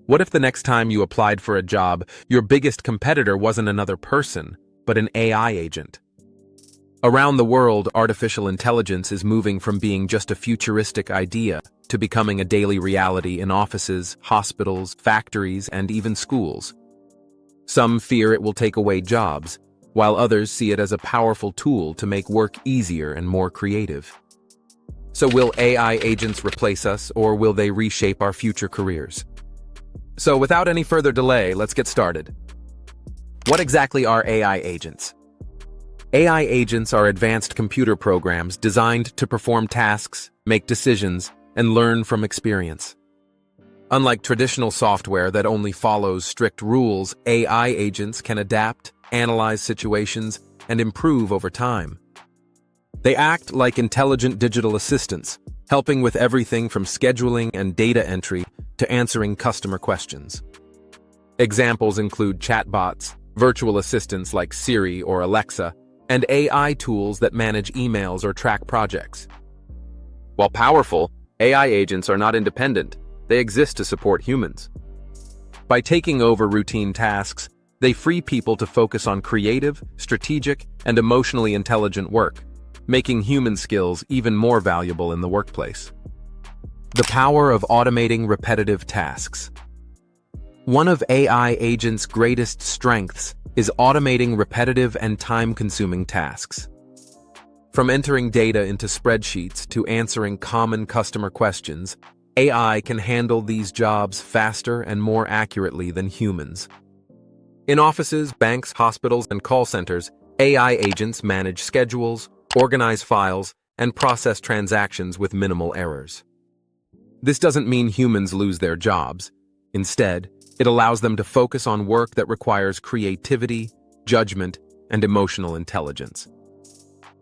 What if the next time you applied for a job, your biggest competitor wasn't another person, but an AI agent? Around the world, artificial intelligence is moving from being just a futuristic idea to becoming a daily reality in offices, hospitals, factories, and even schools. Some fear it will take away jobs, while others see it as a powerful tool to make work easier and more creative. So will AI agents replace us, or will they reshape our future careers? So without any further delay, let's get started. What exactly are AI agents? AI agents are advanced computer programs designed to perform tasks, make decisions, and learn from experience. Unlike traditional software that only follows strict rules, AI agents can adapt, analyze situations, and improve over time. They act like intelligent digital assistants, helping with everything from scheduling and data entry to answering customer questions. Examples include chatbots, virtual assistants like Siri or Alexa, and AI tools that manage emails or track projects. While powerful, AI agents are not independent. They exist to support humans. By taking over routine tasks, they free people to focus on creative, strategic, and emotionally intelligent work, making human skills even more valuable in the workplace. The power of automating repetitive tasks. One of AI agents' greatest strengths is automating repetitive and time-consuming tasks. From entering data into spreadsheets to answering common customer questions, AI can handle these jobs faster and more accurately than humans. In offices, banks, hospitals, and call centers, AI agents manage schedules, organize files, and process transactions with minimal errors. This doesn't mean humans lose their jobs. Instead, it allows them to focus on work that requires creativity, judgment, and emotional intelligence.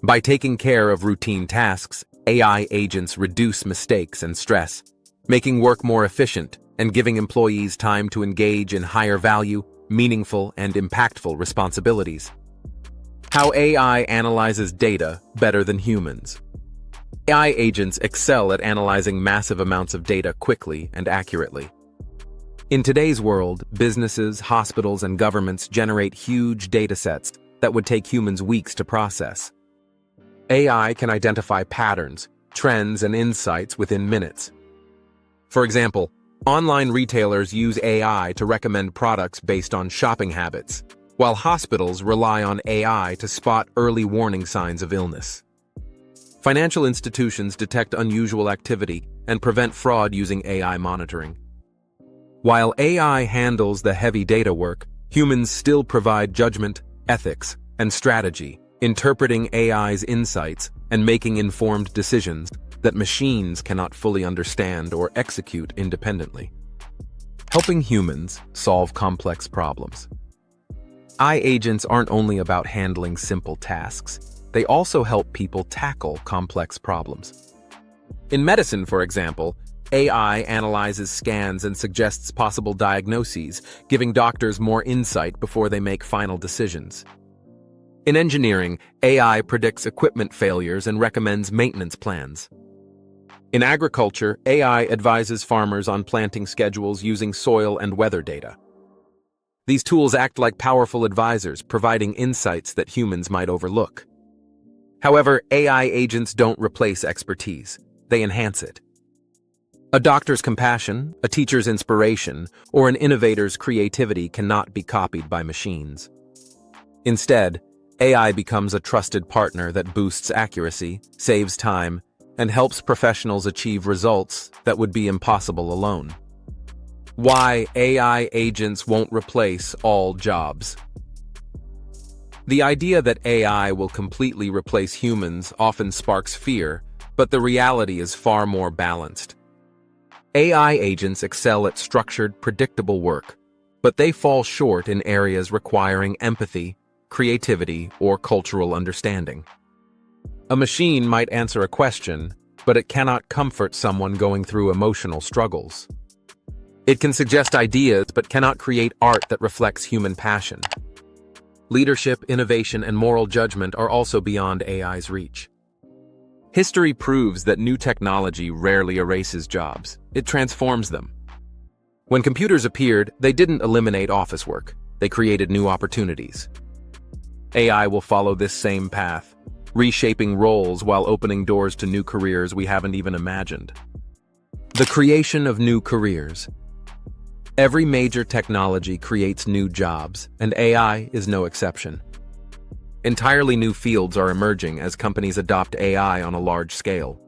By taking care of routine tasks, AI agents reduce mistakes and stress, making work more efficient and giving employees time to engage in higher value, meaningful, and impactful responsibilities. How AI analyzes data better than humans. AI agents excel at analyzing massive amounts of data quickly and accurately. In today's world, businesses, hospitals, and governments generate huge datasets that would take humans weeks to process. AI can identify patterns, trends, and insights within minutes. For example, online retailers use AI to recommend products based on shopping habits, while hospitals rely on AI to spot early warning signs of illness. Financial institutions detect unusual activity and prevent fraud using AI monitoring. While AI handles the heavy data work, humans still provide judgment, ethics, and strategy, interpreting AI's insights and making informed decisions that machines cannot fully understand or execute independently. Helping humans solve complex problems. AI agents aren't only about handling simple tasks. They also help people tackle complex problems. In medicine, for example, AI analyzes scans and suggests possible diagnoses, giving doctors more insight before they make final decisions. In engineering, AI predicts equipment failures and recommends maintenance plans. In agriculture, AI advises farmers on planting schedules using soil and weather data. These tools act like powerful advisors, providing insights that humans might overlook. However, AI agents don't replace expertise. They enhance it. A doctor's compassion, a teacher's inspiration, or an innovator's creativity cannot be copied by machines. Instead, AI becomes a trusted partner that boosts accuracy, saves time, and helps professionals achieve results that would be impossible alone. Why AI agents won't replace all jobs. The idea that AI will completely replace humans often sparks fear, but the reality is far more balanced. AI agents excel at structured, predictable work, but they fall short in areas requiring empathy, creativity, or cultural understanding. A machine might answer a question, but it cannot comfort someone going through emotional struggles. It can suggest ideas, but cannot create art that reflects human passion. Leadership, innovation, and moral judgment are also beyond AI's reach. History proves that new technology rarely erases jobs. It transforms them. When computers appeared, they didn't eliminate office work. They created new opportunities. AI will follow this same path, reshaping roles while opening doors to new careers we haven't even imagined. The creation of new careers. Every major technology creates new jobs, and AI is no exception. Entirely new fields are emerging as companies adopt AI on a large scale.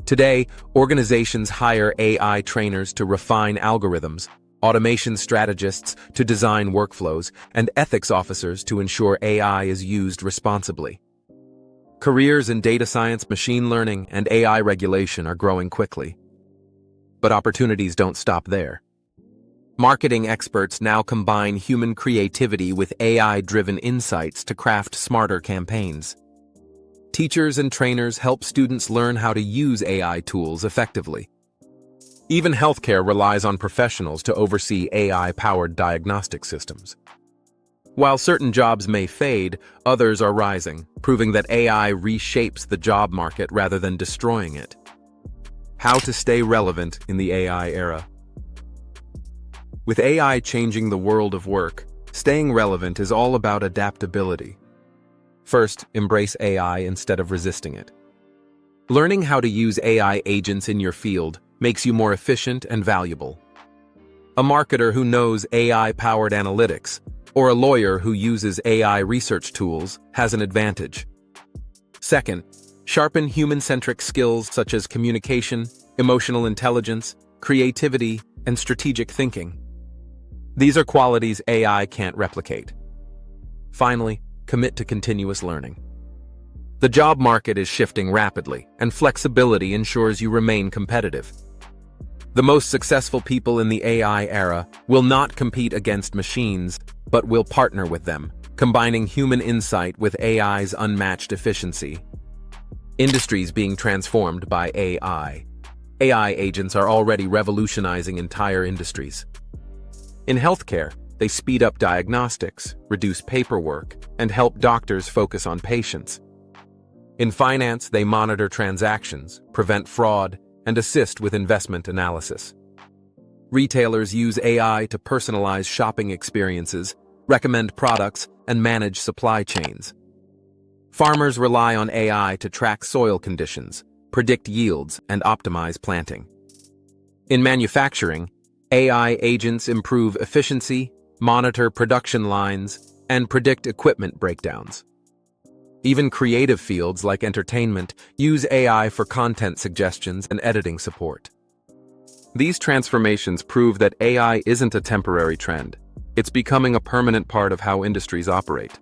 Today, organizations hire AI trainers to refine algorithms, automation strategists to design workflows, and ethics officers to ensure AI is used responsibly. Careers in data science, machine learning, and AI regulation are growing quickly. But opportunities don't stop there. Marketing experts now combine human creativity with AI-driven insights to craft smarter campaigns. Teachers and trainers help students learn how to use AI tools effectively. Even healthcare relies on professionals to oversee AI-powered diagnostic systems. While certain jobs may fade, others are rising, proving that AI reshapes the job market rather than destroying it. How to stay relevant in the AI era. With AI changing the world of work, staying relevant is all about adaptability. First, embrace AI instead of resisting it. Learning how to use AI agents in your field makes you more efficient and valuable. A marketer who knows AI-powered analytics, or a lawyer who uses AI research tools, has an advantage. Second, sharpen human-centric skills such as communication, emotional intelligence, creativity, and strategic thinking. These are qualities AI can't replicate. Finally, commit to continuous learning. The job market is shifting rapidly, and flexibility ensures you remain competitive. The most successful people in the AI era will not compete against machines, but will partner with them, combining human insight with AI's unmatched efficiency. Industries being transformed by AI. AI agents are already revolutionizing entire industries. In healthcare, they speed up diagnostics, reduce paperwork, and help doctors focus on patients. In finance, they monitor transactions, prevent fraud, and assist with investment analysis. Retailers use AI to personalize shopping experiences, recommend products, and manage supply chains. Farmers rely on AI to track soil conditions, predict yields, and optimize planting. In manufacturing, AI agents improve efficiency, monitor production lines, and predict equipment breakdowns. Even creative fields like entertainment use AI for content suggestions and editing support. These transformations prove that AI isn't a temporary trend. It's becoming a permanent part of how industries operate.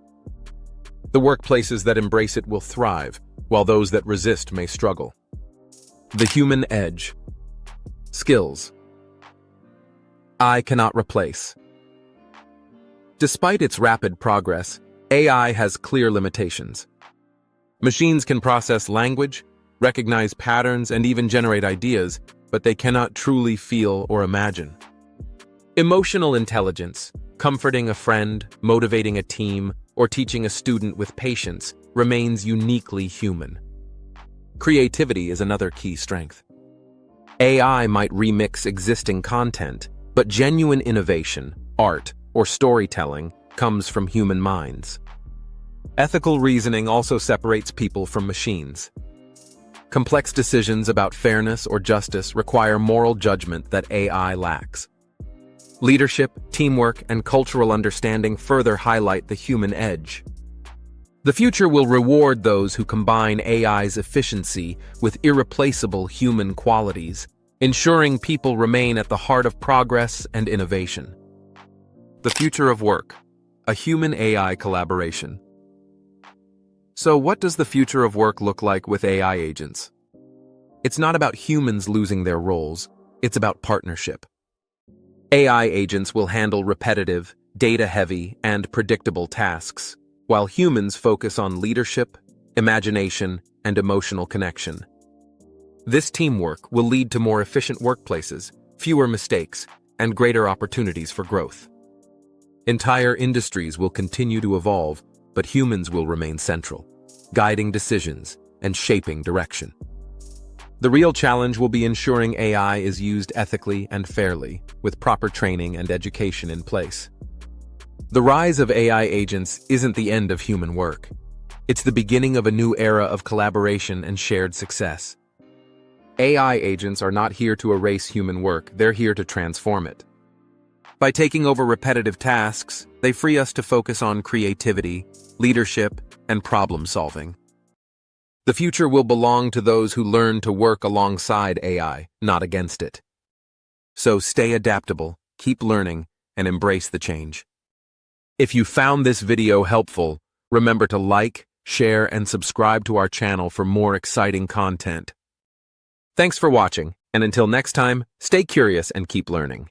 The workplaces that embrace it will thrive, while those that resist may struggle. The human edge. Skills. AI cannot replace. Despite its rapid progress, AI has clear limitations. Machines can process language, recognize patterns, and even generate ideas, but they cannot truly feel or imagine. Emotional intelligence, comforting a friend, motivating a team, or teaching a student with patience, remains uniquely human. Creativity is another key strength. AI might remix existing content, but genuine innovation, art, or storytelling comes from human minds. Ethical reasoning also separates people from machines. Complex decisions about fairness or justice require moral judgment that AI lacks. Leadership, teamwork, and cultural understanding further highlight the human edge. The future will reward those who combine AI's efficiency with irreplaceable human qualities, ensuring people remain at the heart of progress and innovation. The future of work, a human-AI collaboration. So what does the future of work look like with AI agents? It's not about humans losing their roles, it's about partnership. AI agents will handle repetitive, data-heavy, and predictable tasks, while humans focus on leadership, imagination, and emotional connection. This teamwork will lead to more efficient workplaces, fewer mistakes, and greater opportunities for growth. Entire industries will continue to evolve, but humans will remain central, guiding decisions and shaping direction. The real challenge will be ensuring AI is used ethically and fairly, with proper training and education in place. The rise of AI agents isn't the end of human work. It's the beginning of a new era of collaboration and shared success. AI agents are not here to erase human work, they're here to transform it. By taking over repetitive tasks, they free us to focus on creativity, leadership, and problem solving. The future will belong to those who learn to work alongside AI, not against it. So stay adaptable, keep learning, and embrace the change. If you found this video helpful, remember to like, share, and subscribe to our channel for more exciting content. Thanks for watching, and until next time, stay curious and keep learning.